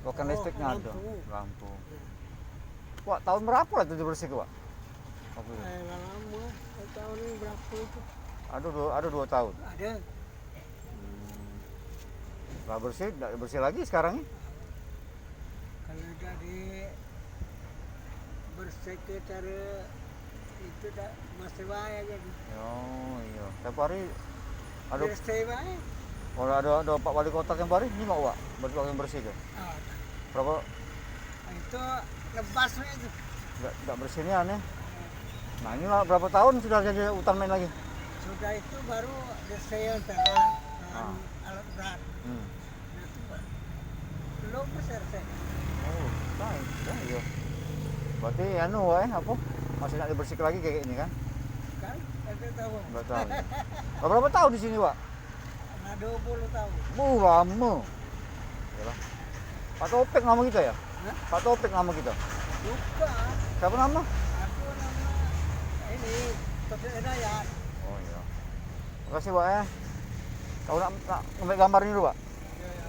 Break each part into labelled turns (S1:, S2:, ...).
S1: Bukan listriknya ada.
S2: lampu.
S1: Lampu. Wah, tahun berapa lah itu dibersih, Pak? Waktu itu.
S2: Lama, tahun ini berapa itu?
S1: Ada 2 tahun.
S2: Ada.
S1: Nggak bersih lagi sekarang ini.
S2: Kalau jadi bersekitar itu dah masih bahaya jadi.
S1: Oh iya. Tiap hari ada
S2: Bersih bahaya.
S1: kalau ada Pak Wali Kota yang hari ini nggak, Pak? Bertugas yang bersih kan?
S2: Ah,
S1: Berapa?
S2: itu lebasnya itu.
S1: Nggak bersihnya aneh. Nah ini lah berapa tahun sudah jadi hutan main lagi?
S2: Sudah itu baru desel terang
S1: Ah.
S2: alat berat.
S1: Hmm.
S2: Nah, itu belum selesai.
S1: Oh, baik. Ya, iya. Berarti anu apa? Masih nak dibersihkan lagi kayak ini kan?
S2: Kan? Ada tahu.
S1: Nggak tahu. Ya. Berapa tahun di sini, Pak?
S2: Nah, 20 tahun.
S1: Lama. Yalah. Pak Topik nama kita ya?
S2: Hah?
S1: Pak Topik nama kita.
S2: Bukan.
S1: Siapa nama?
S2: Aku nama ini Topik Hidayat.
S1: Oh iya. Makasih, Pak ya. Kau nak ngambil gambar ini dulu, Pak?
S2: Ya, ya.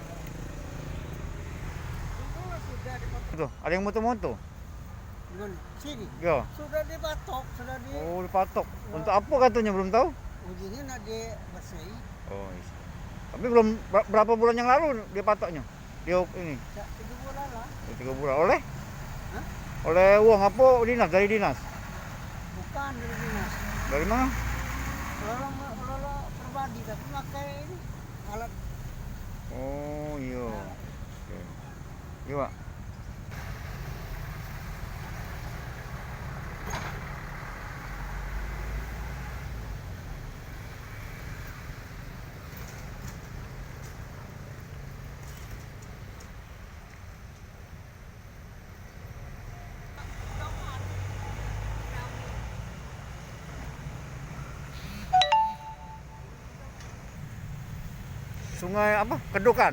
S2: Itu sudah dipatok.
S1: Tuh, ada yang moto-moto.
S2: Dengan sini.
S1: Ya.
S2: Sudah dipatok, sudah di.
S1: Oh, dipatok. Untuk apa katanya belum tahu?
S2: Ujinya nak dibersih.
S1: Oh, iya. Tapi belum berapa bulan yang lalu dia patoknya. Dia ini
S2: 3 bulan lah.
S1: 3 bulan. Oleh?
S2: Hah?
S1: Oleh uang apa dinas dari dinas?
S2: Bukan dari dinas.
S1: Dari mana?
S2: Lolo pribadi tapi pakai ini alat.
S1: Oh, iya. Oke. Iya, Pak. Sungai apa? Kedukan.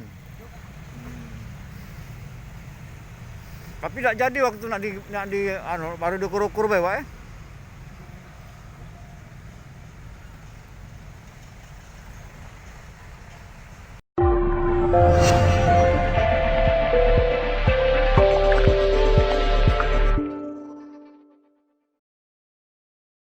S1: Tapi tidak jadi waktu nak di anu baru diukur-ukur bae, Pak ya.